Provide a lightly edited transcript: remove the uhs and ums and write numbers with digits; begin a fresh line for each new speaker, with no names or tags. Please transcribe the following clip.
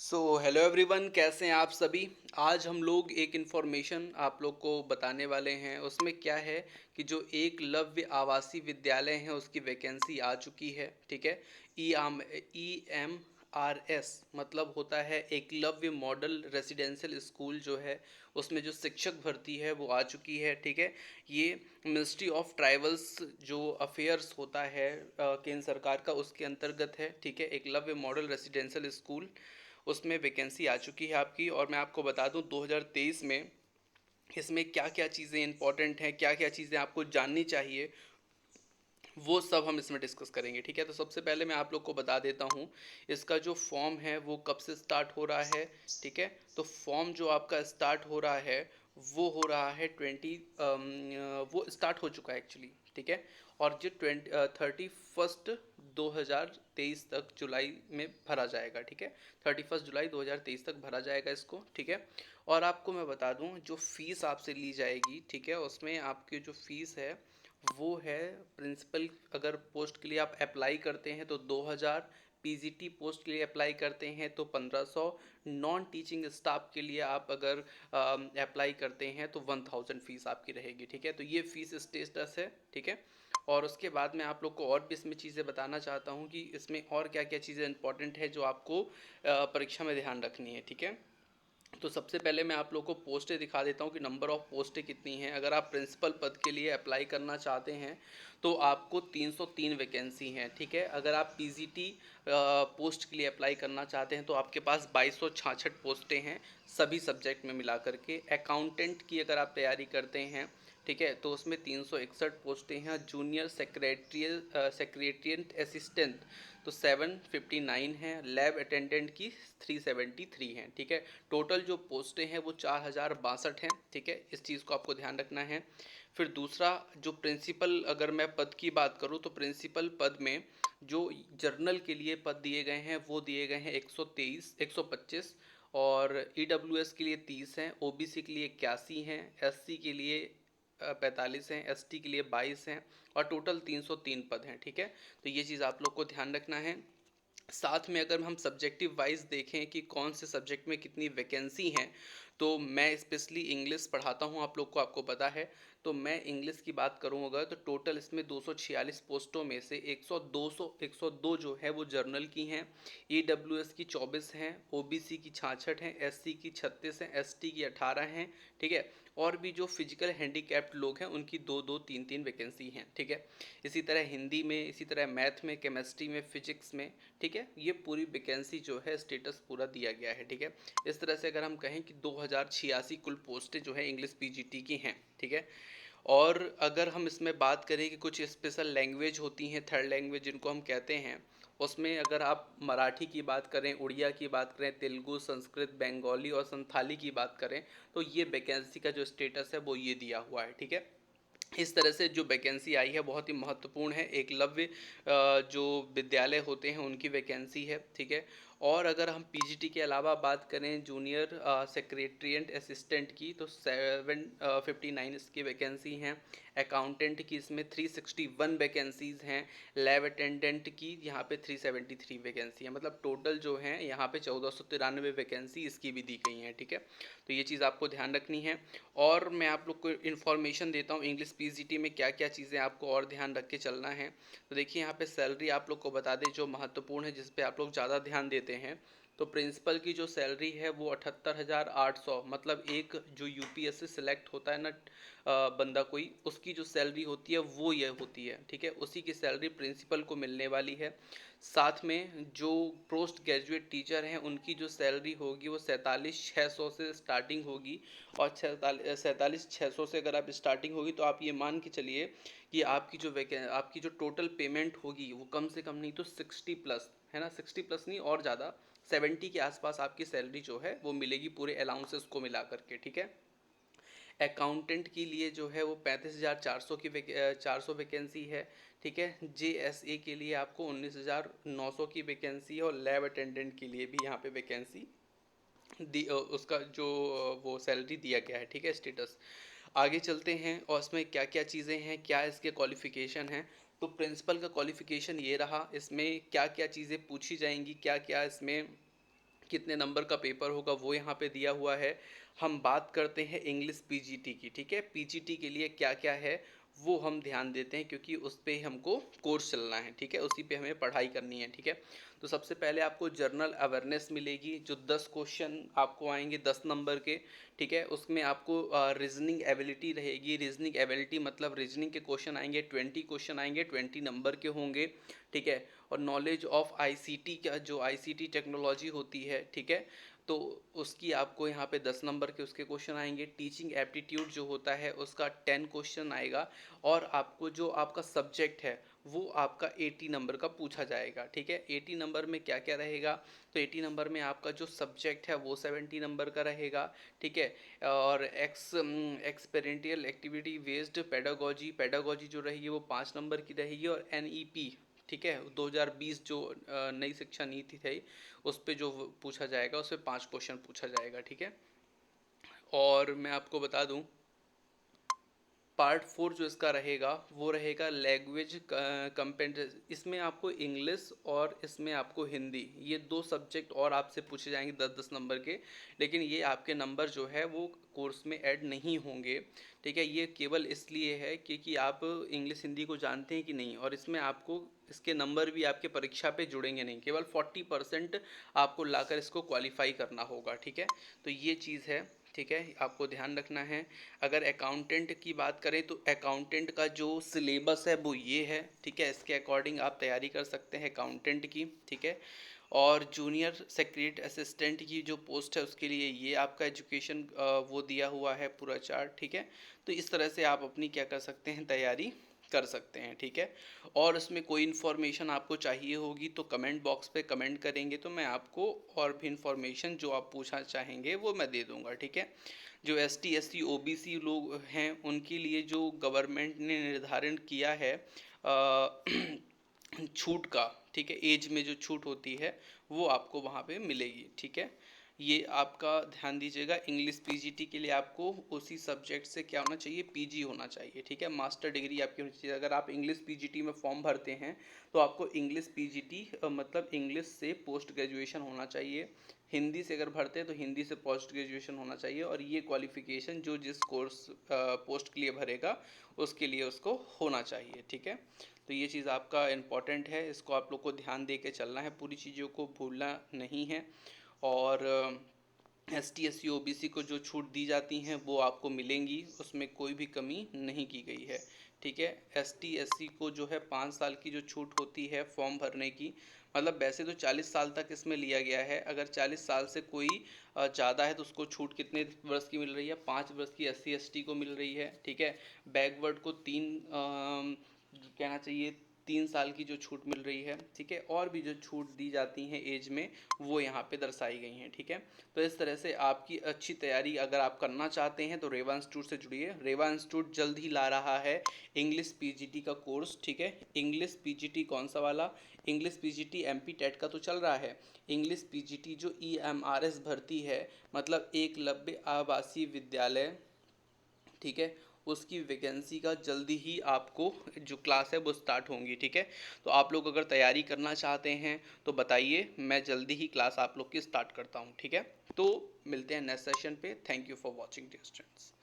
Hello everyone, कैसे हैं आप सभी। आज हम लोग एक इन्फॉर्मेशन आप लोग को बताने वाले हैं। उसमें क्या है कि जो एकलव्य आवासीय विद्यालय हैं उसकी वैकेंसी आ चुकी है। ठीक है। EMRS मतलब होता है एकलव्य मॉडल रेसिडेंशियल स्कूल जो है, उसमें जो शिक्षक भर्ती है वो आ चुकी है। ठीक है। ये मिनिस्ट्री ऑफ ट्राइबल्स जो अफेयर्स होता है केंद्र सरकार का, उसके अंतर्गत है। ठीक है। एकलव्य मॉडल रेसिडेंशियल स्कूल, उसमें वैकेंसी आ चुकी है आपकी। और मैं आपको बता दूं 2023 में इसमें क्या क्या चीज़ें इंपॉर्टेंट हैं, क्या क्या चीज़ें आपको जाननी चाहिए, वो सब हम इसमें डिस्कस करेंगे। ठीक है। तो सबसे पहले मैं आप लोग को बता देता हूँ इसका जो फॉर्म है वो कब से स्टार्ट हो रहा है। ठीक है। तो फॉर्म जो आपका स्टार्ट हो रहा है वो हो रहा है वो स्टार्ट हो चुका है एक्चुअली। ठीक है। और जो 31 जुलाई 2023 तक जुलाई में भरा जाएगा। ठीक है। 31 जुलाई 2023 तक भरा जाएगा इसको। ठीक है। और आपको मैं बता दूं जो फीस आपसे ली जाएगी, ठीक है, उसमें आपकी जो फीस है वो है प्रिंसिपल। अगर पोस्ट के लिए आप अप्लाई करते हैं तो 2000, पीजीटी पोस्ट के लिए अप्लाई करते हैं तो 1500, नॉन टीचिंग स्टाफ के लिए आप अगर अप्लाई करते हैं तो 1000 फीस आपकी रहेगी। ठीक है। तो ये फीस स्टेटस है। ठीक है। और उसके बाद मैं आप लोग को और भी इसमें चीज़ें बताना चाहता हूँ कि इसमें और क्या क्या चीज़ें इंपॉर्टेंट है जो आपको परीक्षा में ध्यान रखनी है। ठीक है। तो सबसे पहले मैं आप लोग को पोस्टें दिखा देता हूँ कि नंबर ऑफ़ पोस्टें कितनी हैं। अगर आप प्रिंसिपल पद के लिए अप्लाई करना चाहते हैं तो आपको 303 वैकेंसी हैं। ठीक है। अगर आप पीजीटी पोस्ट के लिए अप्लाई करना चाहते हैं तो आपके पास 2266 पोस्टें हैं सभी सब्जेक्ट में मिला करके। अकाउंटेंट की अगर आप तैयारी करते हैं, ठीक है, तो उसमें 361 पोस्टें हैं। जूनियर सेक्रेटरिएट असिस्टेंट तो 759 हैं। लैब अटेंडेंट की 373 हैं। ठीक है। टोटल जो पोस्टें हैं वो 4062 हैं। ठीक है। इस चीज़ को आपको ध्यान रखना है। फिर दूसरा, जो प्रिंसिपल अगर मैं पद की बात करूँ तो प्रिंसिपल पद में जो जर्नल के लिए पद दिए गए हैं वो दिए गए हैं 125। और ईडब्ल्यूएस के लिए 30 हैं, ओबीसी के लिए 81 हैं, एससी के लिए 45 हैं, एसटी के लिए 22 हैं, और टोटल 303 पद हैं। ठीक है। तो ये चीज़ आप लोग को ध्यान रखना है। साथ में अगर हम सब्जेक्टिव वाइज देखें कि कौन से सब्जेक्ट में कितनी वैकेंसी हैं, तो मैं स्पेशली इंग्लिश पढ़ाता हूं आप लोग को, आपको पता है। तो मैं इंग्लिश की बात करूं अगर, तो टोटल इसमें 246 पोस्टों में से 102 जो है वो जर्नल की हैं। ईडब्ल्यूएस की 24 हैं, ओबीसी की 66 हैं, एससी की 36 हैं, एसटी की 18 हैं। ठीक है। और भी जो फिजिकल हैंडीकैप्ड लोग हैं उनकी दो दो तीन तीन वैकेंसी हैं। ठीक है। इसी तरह हिंदी में, इसी तरह मैथ में, केमिस्ट्री में, फिजिक्स में। ठीक है। ये पूरी वैकेंसी जो है स्टेटस पूरा दिया गया है। ठीक है। इस तरह से अगर हम कहें कि 2086 कुल पोस्टें जो है इंग्लिश पीजीटी की हैं। ठीक है। और अगर हम इसमें बात करें कि कुछ स्पेशल लैंग्वेज होती हैं, थर्ड लैंग्वेज जिनको हम कहते हैं, उसमें अगर आप मराठी की बात करें, उड़िया की बात करें, तेलुगु, संस्कृत, बंगाली और संथाली की बात करें, तो ये वैकेंसी का जो स्टेटस है वो ये दिया हुआ है। ठीक है। इस तरह से जो वैकेंसी आई है बहुत ही महत्वपूर्ण है। एकलव्य जो विद्यालय होते हैं उनकी वैकेंसी है। ठीक है। और अगर हम पीजीटी के अलावा बात करें जूनियर सेक्रेटरिएट असिस्टेंट की, तो 759 इसकी वैकेंसी हैं। अकाउंटेंट की इसमें 361 वैकेंसीज़ हैं। लैब अटेंडेंट की यहाँ पे 373 वैकेंसी है। मतलब टोटल जो है यहाँ पे 1493 वैकेंसी इसकी भी दी गई हैं। ठीक है। तो ये चीज़ आपको ध्यान रखनी है। और मैं आप लोग को इन्फॉर्मेशन देता हूँ इंग्लिश पीजीटी में क्या क्या चीज़ें आपको और ध्यान रख के चलना है। तो देखिए यहाँ पे सैलरी आप लोग को बता दें जो महत्वपूर्ण है, जिस पे आप लोग ज़्यादा ध्यान देते हैं। तो प्रिंसिपल की जो सैलरी है वो 78,800, मतलब एक जो यूपीएससी सिलेक्ट होता है ना बंदा कोई, उसकी जो सैलरी होती है वो ये होती है। ठीक है। उसी की सैलरी प्रिंसिपल को मिलने वाली है। साथ में जो पोस्ट ग्रेजुएट टीचर हैं उनकी जो सैलरी होगी वो 47,600 से स्टार्टिंग होगी। और 47,600 से अगर आप स्टार्टिंग होगी तो आप ये मान के चलिए कि आपकी जो टोटल पेमेंट होगी वो कम से कम नहीं तो 60+ है ना, 60+ नहीं और ज़्यादा, 70 के आसपास आपकी सैलरी जो है वो मिलेगी पूरे अलाउंसेस को मिला करके। ठीक है। अकाउंटेंट के लिए जो है वो 35,400 की 400 वैकेंसी है। ठीक है। जेएसए के लिए आपको 19,900 की वैकेंसी है। और लैब अटेंडेंट के लिए भी यहाँ पे वैकेंसी उसका जो वो सैलरी दिया गया है। ठीक है। स्टेटस आगे चलते हैं और इसमें क्या क्या चीज़ें हैं, क्या इसके क्वालिफ़िकेशन हैं। तो प्रिंसिपल का क्वालिफ़िकेशन ये रहा। इसमें क्या क्या चीज़ें पूछी जाएंगी, क्या क्या इसमें कितने नंबर का पेपर होगा वो यहाँ पे दिया हुआ है। हम बात करते हैं इंग्लिश पीजीटी की, ठीक है। पीजीटी के लिए क्या क्या है वो हम ध्यान देते हैं, क्योंकि उस पर हमको कोर्स चलना है, ठीक है, उसी पे हमें पढ़ाई करनी है, ठीक है। तो सबसे पहले आपको जनरल अवेयरनेस मिलेगी, जो 10 क्वेश्चन आपको आएंगे 10 नंबर के, ठीक है। उसमें आपको रीजनिंग एबिलिटी रहेगी। रीजनिंग एबिलिटी मतलब रीजनिंग के क्वेश्चन आएंगे, 20 क्वेश्चन आएंगे, 20 नंबर के होंगे, ठीक है। और नॉलेज ऑफ आईसीटी का, जो आईसीटी टेक्नोलॉजी होती है, ठीक है, तो उसकी आपको यहाँ पे 10 नंबर के उसके क्वेश्चन आएंगे। टीचिंग एप्टीट्यूड जो होता है उसका 10 क्वेश्चन आएगा। और आपको जो आपका सब्जेक्ट है वो आपका 80 नंबर का पूछा जाएगा, ठीक है। 80 नंबर में क्या क्या रहेगा, तो 80 नंबर में आपका जो सब्जेक्ट है वो 70 नंबर का रहेगा, ठीक है। और experimental activity based pedagogy, pedagogy जो रहेगी वो 5 नंबर की रहेगी। और एनईपी, ठीक है, 2020 जो नई शिक्षा नीति थी उस पर जो पूछा जाएगा उस पर 5 क्वेश्चन पूछा जाएगा, ठीक है। और मैं आपको बता दूं, पार्ट 4 जो इसका रहेगा वो रहेगा लैंग्वेज कंपेटेंस। इसमें आपको इंग्लिश और इसमें आपको हिंदी, ये 2 सब्जेक्ट और आपसे पूछे जाएंगे 10-10 नंबर के। लेकिन ये आपके नंबर जो है वो कोर्स में ऐड नहीं होंगे, ठीक है। ये केवल इसलिए है क्योंकि आप इंग्लिश हिंदी को जानते हैं कि नहीं, और इसमें आपको इसके नंबर भी आपके परीक्षा पे जुड़ेंगे नहीं, केवल 40% आपको लाकर इसको क्वालिफाई करना होगा, ठीक है। तो ये चीज़ है, ठीक है, आपको ध्यान रखना है। अगर अकाउंटेंट की बात करें तो अकाउंटेंट का जो सिलेबस है वो ये है, ठीक है। इसके अकॉर्डिंग आप तैयारी कर सकते हैं अकाउंटेंट की, ठीक है। और जूनियर सेक्रेटरी असिस्टेंट की जो पोस्ट है उसके लिए ये आपका एजुकेशन वो दिया हुआ है पूरा चार्ट, ठीक है। तो इस तरह से आप अपनी क्या कर सकते हैं, तैयारी कर सकते हैं, ठीक है। और उसमें कोई इन्फॉर्मेशन आपको चाहिए होगी तो कमेंट बॉक्स पे कमेंट करेंगे तो मैं आपको और भी इन्फॉर्मेशन जो आप पूछना चाहेंगे वो मैं दे दूंगा, ठीक है। जो ST SC OBC लोग हैं उनके लिए जो गवर्नमेंट ने निर्धारण किया है छूट का, ठीक है, एज में जो छूट होती है वो आपको वहाँ पे मिलेगी, ठीक है। ये आपका ध्यान दीजिएगा। इंग्लिश पीजीटी के लिए आपको उसी सब्जेक्ट से क्या होना चाहिए, पीजी होना चाहिए, ठीक है। मास्टर डिग्री आपकी होनी चाहिए। अगर आप इंग्लिश पीजीटी में फॉर्म भरते हैं तो आपको इंग्लिश पीजीटी मतलब इंग्लिश से पोस्ट ग्रेजुएशन होना चाहिए। हिंदी से अगर भरते हैं तो हिंदी से पोस्ट ग्रेजुएशन होना चाहिए। और ये क्वालिफिकेशन जो जिस कोर्स पोस्ट के लिए भरेगा उसके लिए उसको होना चाहिए, ठीक है। तो ये चीज़ आपका इम्पॉर्टेंट है, इसको आप लोग को ध्यान दे के चलना है, पूरी चीज़ों को भूलना नहीं है। और ST SC OBC को जो छूट दी जाती हैं वो आपको मिलेंगी, उसमें कोई भी कमी नहीं की गई है, ठीक है। ST SC को जो है 5 साल की जो छूट होती है फॉर्म भरने की, मतलब वैसे तो 40 साल तक इसमें लिया गया है। अगर 40 साल से कोई ज़्यादा है तो उसको छूट कितने वर्ष की मिल रही है, 5 वर्ष की SC ST को मिल रही है, ठीक है। बैकवर्ड को 3 कहना चाहिए 3 साल की जो छूट मिल रही है, ठीक है। और भी जो छूट दी जाती हैं एज में वो यहाँ पे दर्शाई गई हैं, ठीक है। तो इस तरह से आपकी अच्छी तैयारी अगर आप करना चाहते हैं तो रेवा इंस्टीट्यूट से जुड़िए। रेवा इंस्टीट्यूट जल्द ही ला रहा है इंग्लिश पीजीटी का कोर्स, ठीक है। इंग्लिश पीजीटी कौन सा वाला, इंग्लिश पीजीटी MP टेट का तो चल रहा है। इंग्लिश पीजीटी जो EMRS भर्ती है, मतलब एकलव्य आवासीय विद्यालय, ठीक है, उसकी वैकेंसी का जल्दी ही आपको जो क्लास है वो स्टार्ट होंगी, ठीक है। तो आप लोग अगर तैयारी करना चाहते हैं तो बताइए, मैं जल्दी ही क्लास आप लोग की स्टार्ट करता हूँ, ठीक है। तो मिलते हैं नेक्स्ट सेशन पे। Thank you for watching dear students.